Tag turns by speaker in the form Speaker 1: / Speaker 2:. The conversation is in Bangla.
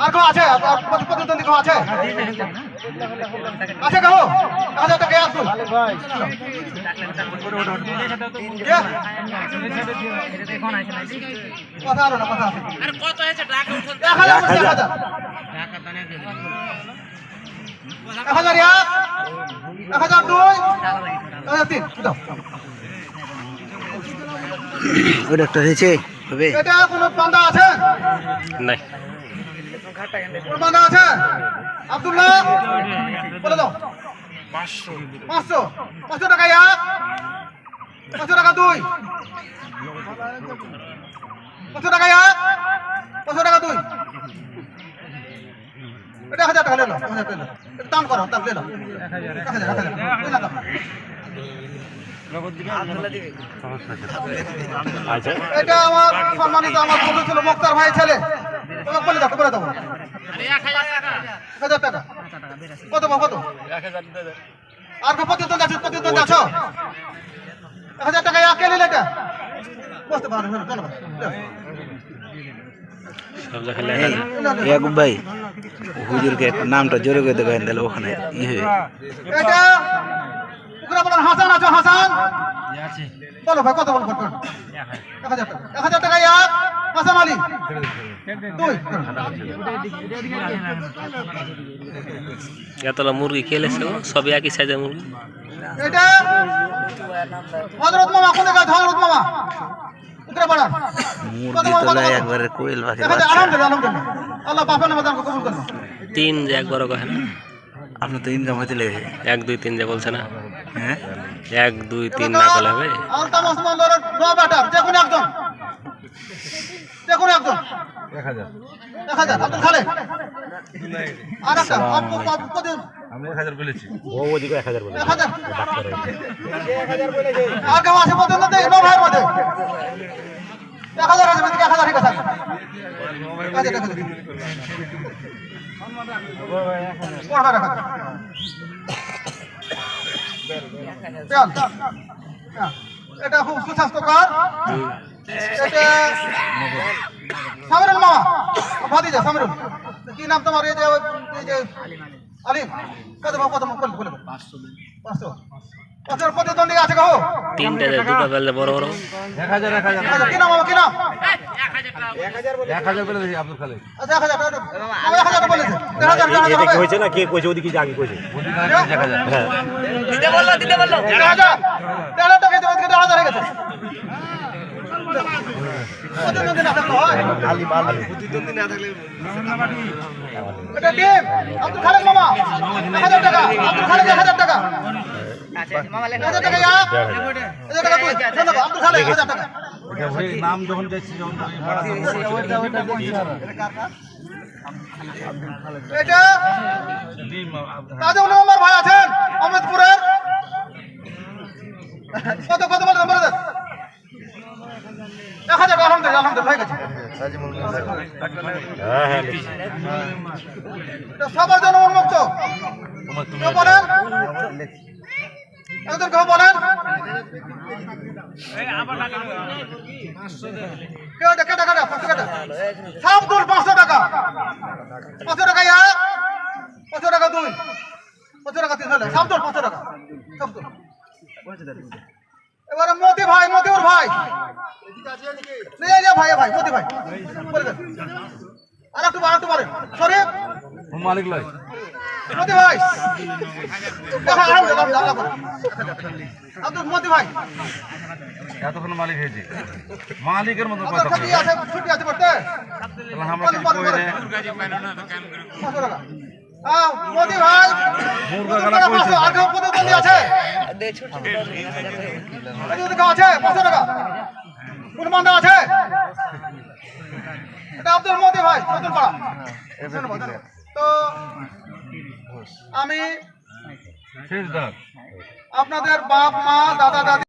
Speaker 1: আর কেউ আছে প্রতিদ্বন্দ্বী কেউ আছে আছে কেউ 1000 টাকা আব্দুল কথা আলো না কথা
Speaker 2: আর কত হয়েছে টাকা উঠল
Speaker 1: 1001 1002 1003
Speaker 3: ওটা একটা হয়েছে হবে
Speaker 1: এটা কোনো বান্দা আছে
Speaker 3: নাই
Speaker 1: কোনো বান্দা আছে আব্দুল্লাহ বলে দাও 500 500 টাকা এক 500 টাকা দুই 500 টাকা এক 500 টাকা দুই এটা 1000 টাকা ले लो 1000 টাকা দাম করো দাম ले लो 1000
Speaker 3: আচ্ছা
Speaker 1: এটা আমার সম্মানিত আমার বন্ধু ছিল মুক্তার ভাই ছেলে তোমাকে বলে দাও বলে দাও 1000 টাকা কত কত 1000 আর কত প্রতিদ্বন্দ্বী আছো 1000 টাকা এক কেলে এটা বুঝতে পারো না ধন্যবাদ
Speaker 3: সব জায়গায় লেখা ইয়াকুব ভাই হুজুরকে নামটা জোরে করে দেবেন তাহলে ওখানে ই হবে
Speaker 1: এটা ওরা বলেন হাসান আছো হাসান বলো ভাই কত বলো 1000 টাকা 1000 টাকা এক হাসান আলী দুই
Speaker 3: এতলা মুরগি খেলেছে সব একই সাইজের মুরগি
Speaker 1: এটা হযরত মামা কোন জায়গা হযরত মামা উকরা বড়া
Speaker 3: মুরগি তলায় একবারে কোয়েল পাখি
Speaker 1: আলহামদুলিল্লাহ আলহামদুলিল্লাহ আল্লাহ পাপের নামাজ আমাকে কবুল করুন
Speaker 3: তিন যে একবার কহেন আপনি তো ইনকাম হইতে লেগে 1 2 3 যে বলছে না হ্যাঁ 1 2 3 না বলা হবে
Speaker 1: আলতাম ওসমান দরের নো ব্যাটার যে কোনো একজন 1000 আব্দুল খালেক আর একটা আপু কত
Speaker 4: আমি 1000 বলেছি
Speaker 3: ও ওদিকে 1000 বলে
Speaker 1: 1000 বলেছে আগে আছে পর্যন্ত দেই নো ভাইয়ের মধ্যে 1000 আছে মেদিকে 1000 ঠিক আছে 1000 এটা খুব সুস্বাস্থ্যকর এটা সামরুল মামা ভাতিজা সামরুল কি নাম তোমার এই যে আলিম কত বলে 500 প্রতিদ্বন্দ্বী আছে কো
Speaker 3: তিনটে দুটো বেলে বড় বড়
Speaker 4: 1000
Speaker 1: কি নাম কি নাম
Speaker 4: 1000 বলে দিছি আব্দুল খালেক
Speaker 1: আচ্ছা 1000 বলেছে 1000
Speaker 3: এদিকে কইছে না কে কইছে ওদিকে আগে কইছে
Speaker 4: 1000
Speaker 3: হ্যাঁ
Speaker 2: দিতে বললো
Speaker 1: 1000 টাকা তো 1000 হয়ে গেছে প্রতিদ্বন্দ্বী না থাকলে হয় প্রতিদ্বন্দ্বী না থাকলে এটা টিম আব্দুল খালেক মামা 1000 টাকা আব্দুল খালেক 1000 টাকা
Speaker 2: আচ্ছা মামা লেখা
Speaker 1: 1000 টাকা এক 1000 টাকা দুই ধন্যবাদ আব্দুল খালেক 1000 টাকা
Speaker 4: এটা ওই নাম যখন যাচ্ছি যখন
Speaker 1: এটা তাজউল উমর ভাই আছেন অমৃতপুরের কত বলে নম্বর দেন 1000 আলহামদুলিল্লাহ হয়ে গেছে
Speaker 3: হ্যাঁ হ্যাঁ
Speaker 1: এটা সবার জন্য উন্মুক্ত কেউ বলেন একজন কেউ বলেন কেটা 500 টাকা সাবদুল 500 টাকা 500 টাকা এক 500 টাকা দুই 500 টাকা তিন হলো সাবদুল 500 টাকা সাবদুল এবারে মতিউর ভাই নিয়ে যা ভাই মতি ভাই বলে দেন আর একটু বলেন শরীফ
Speaker 4: মালিক লয়
Speaker 1: মতি ভাই আব্দুল মতি ভাই
Speaker 4: এতক্ষণ মালিক হয়েছে মালিকের মতো কথা
Speaker 1: ছুটি আছে পড়তে
Speaker 4: আমরা কিছু কই রে
Speaker 1: মতি ভাই
Speaker 4: মুরগা গালা কইছে
Speaker 1: আগে প্রতিদ্বন্দ্বী আছে আছে 500 টাকা কোন বান্দা আছে এটা আব্দুল মতি ভাই নতুন পাড়া তো আমি
Speaker 4: শেষ দাগ
Speaker 1: আপনাদের বাপ মা দাদা দাদি